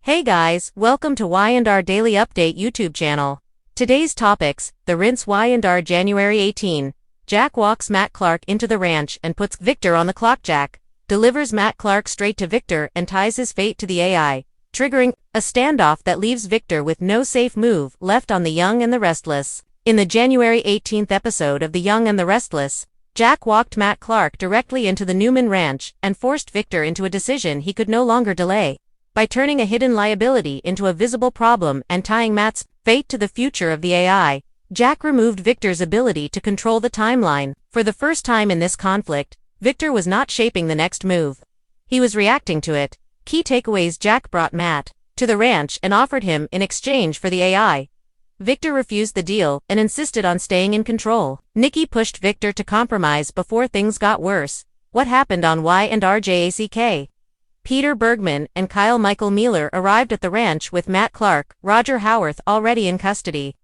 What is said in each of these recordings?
Hey guys, welcome to Y&R Daily Update YouTube channel. Today's topics: the rinse Y&R January 18. Jack walks Matt Clark into the ranch and puts Victor on the clock. Jack delivers Matt Clark straight to Victor and ties his fate to the AI, triggering a standoff that leaves Victor with no safe move left on The Young and the Restless. In the January 18th episode of The Young and the Restless, Jack walked Matt Clark directly into the Newman Ranch and forced Victor into a decision he could no longer delay. By turning a hidden liability into a visible problem and tying Matt's fate to the future of the AI, Jack removed Victor's ability to control the timeline. For the first time in this conflict, Victor was not shaping the next move. He was reacting to it. Key takeaways: Jack brought Matt to the ranch and offered him in exchange for the AI. Victor refused the deal and insisted on staying in control. Nikki pushed Victor to compromise before things got worse. What happened on Y&R Jack? Peter Bergman and Kyle Michael Mealer arrived at the ranch with Matt Clark, Roger Howarth already in custody.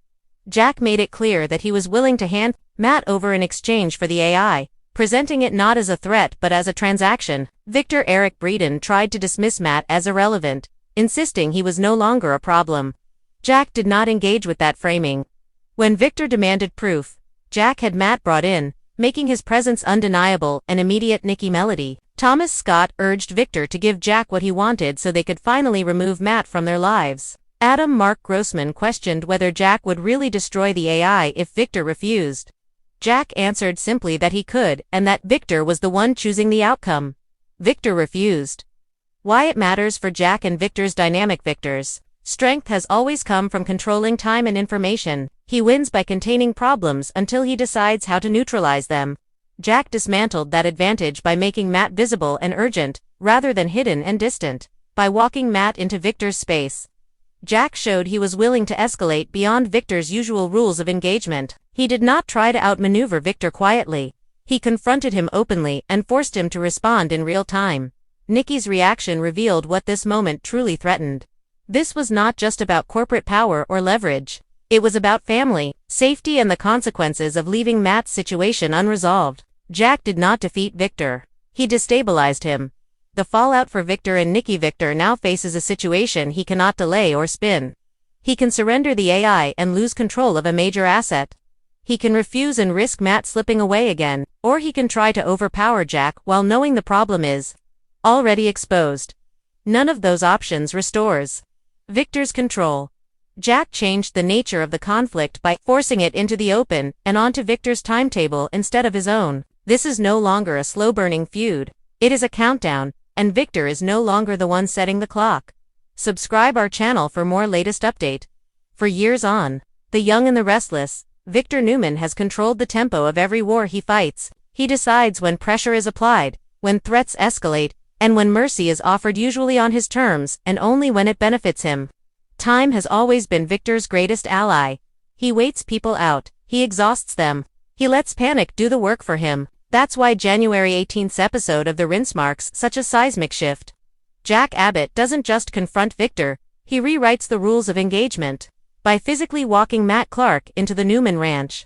Jack made it clear that he was willing to hand Matt over in exchange for the AI, presenting it not as a threat but as a transaction. Victor Eric Breeden tried to dismiss Matt as irrelevant, insisting he was no longer a problem. Jack did not engage with that framing. When Victor demanded proof, Jack had Matt brought in, making his presence undeniable and immediate. Nikki Melody Thomas Scott urged Victor to give Jack what he wanted so they could finally remove Matt from their lives. Adam Mark Grossman questioned whether Jack would really destroy the AI if Victor refused. Jack answered simply that he could and that Victor was the one choosing the outcome. Victor refused. Why it matters for Jack and Victor's dynamic. Victor's strength has always come from controlling time and information. He wins by containing problems until he decides how to neutralize them. Jack dismantled that advantage by making Matt visible and urgent, rather than hidden and distant. By walking Matt into Victor's space, Jack showed he was willing to escalate beyond Victor's usual rules of engagement. He did not try to outmaneuver Victor quietly. He confronted him openly and forced him to respond in real time. Nikki's reaction revealed what this moment truly threatened. This was not just about corporate power or leverage. It was about family, safety, and the consequences of leaving Matt's situation unresolved. Jack did not defeat Victor. He destabilized him. The fallout for Victor and Nikki: Victor now faces a situation he cannot delay or spin. He can surrender the AI and lose control of a major asset. He can refuse and risk Matt slipping away again, or he can try to overpower Jack while knowing the problem is already exposed. None of those options restores Victor's control. Jack changed the nature of the conflict by forcing it into the open and onto Victor's timetable instead of his own. This is no longer a slow-burning feud. It is a countdown, and Victor is no longer the one setting the clock. Subscribe our channel for more latest update. For years on The Young and the Restless, Victor Newman has controlled the tempo of every war he fights. He decides when pressure is applied, when threats escalate, and when mercy is offered, usually on his terms and only when it benefits him. Time has always been Victor's greatest ally. He waits people out. He exhausts them. He lets panic do the work for him. That's why January 18th's episode of The Rinse marks such a seismic shift. Jack Abbott doesn't just confront Victor, he rewrites the rules of engagement. By physically walking Matt Clark into the Newman Ranch,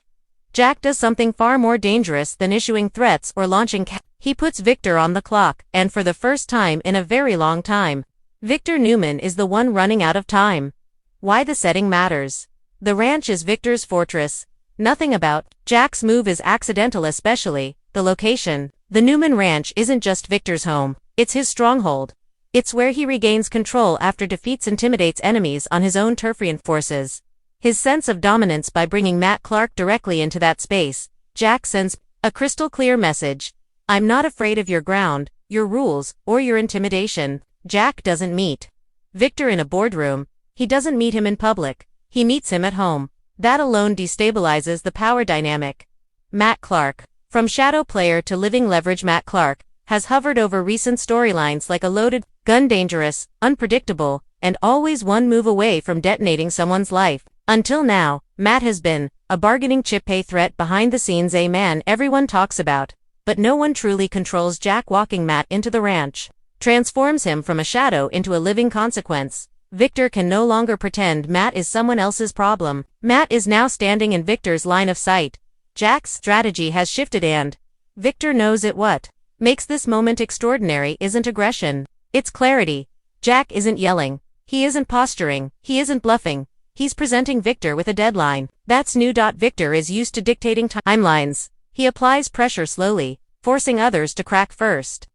Jack does something far more dangerous than issuing threats or launching he puts Victor on the clock, and for the first time in a very long time, Victor Newman is the one running out of time. Why the setting matters. The ranch is Victor's fortress. Nothing about Jack's move is accidental, especially the location. The Newman Ranch isn't just Victor's home, it's his stronghold. It's where he regains control after defeats intimidates enemies on his own turf reinforces his sense of dominance by bringing Matt Clark directly into that space. Jack sends a crystal clear message. I'm not afraid of your ground, your rules, or your intimidation. Jack doesn't meet Victor in a boardroom. He doesn't meet him in public. He meets him at home. That alone destabilizes the power dynamic. Matt Clark. From shadow player to living leverage, Matt Clark has hovered over recent storylines like a loaded gun, dangerous, unpredictable, and always one move away from detonating someone's life. Until now, Matt has been a bargaining chip, a threat behind the scenes, a man everyone talks about. But no one truly controls Jack. Walking Matt into the ranch transforms him from a shadow into a living consequence. Victor can no longer pretend Matt is someone else's problem. Matt is now standing in Victor's line of sight. Jack's strategy has shifted and Victor knows it. What makes this moment extraordinary isn't aggression, it's clarity. Jack isn't yelling. He isn't posturing, he isn't bluffing. He's presenting Victor with a deadline. That's new. Victor is used to dictating timelines. He applies pressure slowly, forcing others to crack first.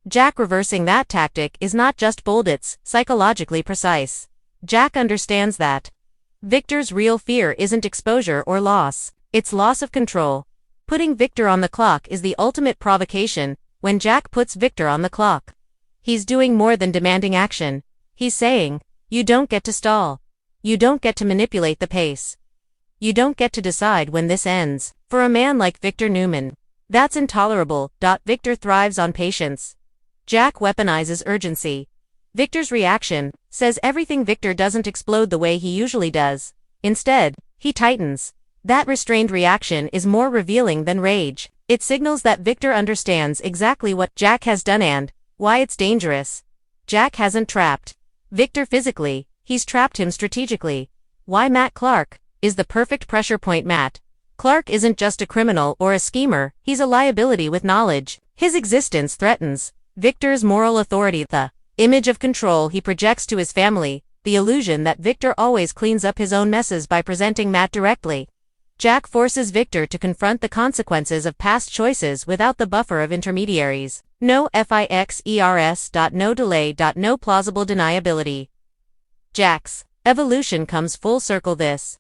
Jack reversing that tactic is not just bold, it's psychologically precise. Jack understands that Victor's real fear isn't exposure or loss, it's loss of control. Putting Victor on the clock is the ultimate provocation. When Jack puts Victor on the clock, he's doing more than demanding action. He's saying, you don't get to stall. You don't get to manipulate the pace. You don't get to decide when this ends. For a man like Victor Newman, that's intolerable. Victor thrives on patience. Jack weaponizes urgency. Victor's reaction says everything. Victor doesn't explode the way he usually does. Instead, he tightens. That restrained reaction is more revealing than rage. It signals that Victor understands exactly what Jack has done and why it's dangerous. Jack hasn't trapped Victor physically, he's trapped him strategically. Why Matt Clark is the perfect pressure point. Matt Clark isn't just a criminal or a schemer, he's a liability with knowledge. His existence threatens Victor's moral authority, the image of control he projects to his family, the illusion that Victor always cleans up his own messes by presenting Matt directly. Jack forces Victor to confront the consequences of past choices without the buffer of intermediaries. No fixers. No delay. No plausible deniability. Jack's evolution comes full circle. This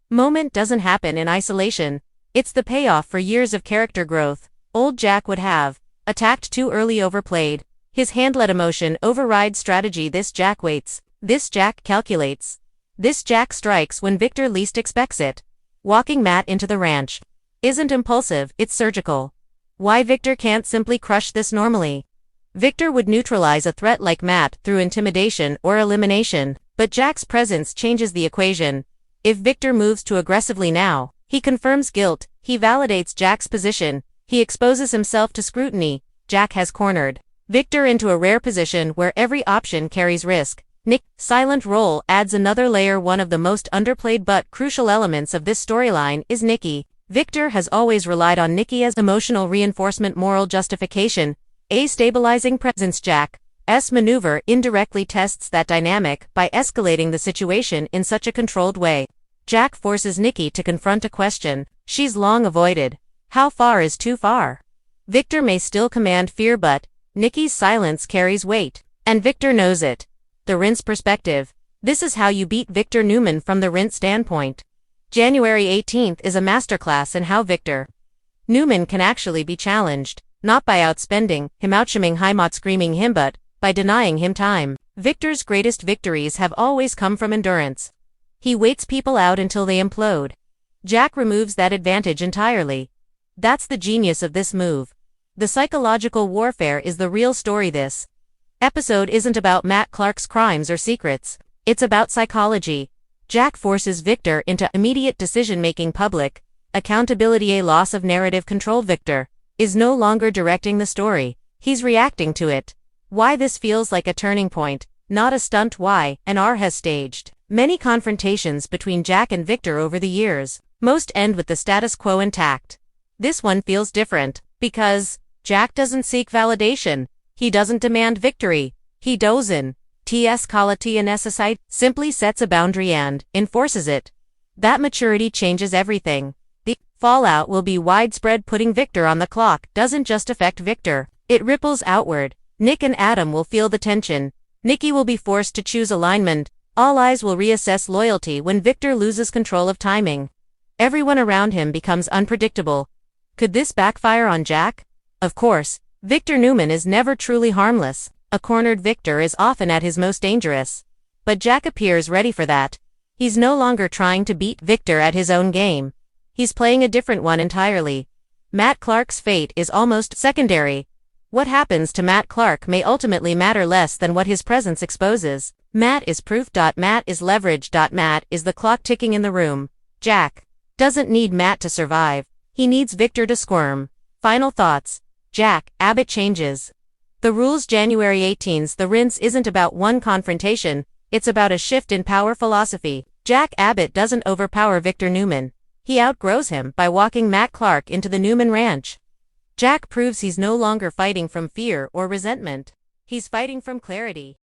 moment doesn't happen in isolation. It's the payoff for years of character growth. Old Jack would have attacked too early, overplayed. His hand let emotion override strategy. This Jack waits. This Jack calculates. This Jack strikes when Victor least expects it. Walking Matt into the ranch isn't impulsive, it's surgical. Why Victor can't simply crush this normally? Victor would neutralize a threat like Matt through intimidation or elimination, but Jack's presence changes the equation. If Victor moves too aggressively now, he confirms guilt, he validates Jack's position, he exposes himself to scrutiny. Jack has cornered Victor into a rare position where every option carries risk. Nick's silent role adds another layer. One of the most underplayed but crucial elements of this storyline is Nikki. Victor has always relied on Nikki as emotional reinforcement, moral justification, a stabilizing presence. Jack's maneuver indirectly tests that dynamic by escalating the situation in such a controlled way. Jack forces Nikki to confront a question she's long avoided. How far is too far? Victor may still command fear, but Nikki's silence carries weight, and Victor knows it. The Rinse perspective. This is how you beat Victor Newman from the Rinse standpoint. January 18th is a masterclass in how Victor Newman can actually be challenged, not by outspending him, outshimming him, out screaming him, but by denying him time. Victor's greatest victories have always come from endurance. He waits people out until they implode. Jack removes that advantage entirely. That's the genius of this move. The psychological warfare is the real story. This episode isn't about Matt Clark's crimes or secrets. It's about psychology. Jack forces Victor into immediate decision-making, public accountability, a loss of narrative control. Victor is no longer directing the story. He's reacting to it. Why this feels like a turning point, not a stunt. Y&R has staged many confrontations between Jack and Victor over the years. Most end with the status quo intact. This one feels different, because Jack doesn't seek validation. He doesn't demand victory. He doesn't quality necessite, simply sets a boundary and enforces it. That maturity changes everything. The fallout will be widespread. Putting Victor on the clock doesn't just affect Victor, it ripples outward. Nick and Adam will feel the tension. Nikki will be forced to choose alignment. All eyes will reassess loyalty when Victor loses control of timing. Everyone around him becomes unpredictable. Could this backfire on Jack? Of course. Victor Newman is never truly harmless. A cornered Victor is often at his most dangerous. But Jack appears ready for that. He's no longer trying to beat Victor at his own game. He's playing a different one entirely. Matt Clark's fate is almost secondary. What happens to Matt Clark may ultimately matter less than what his presence exposes. Matt is proof. Matt is leverage. Matt is the clock ticking in the room. Jack doesn't need Matt to survive. He needs Victor to squirm. Final thoughts. Jack Abbott changes the rules. January 18th. The Rinse isn't about one confrontation, it's about a shift in power philosophy. Jack Abbott doesn't overpower Victor Newman. He outgrows him by walking Matt Clark into the Newman ranch. Jack proves he's no longer fighting from fear or resentment. He's fighting from clarity.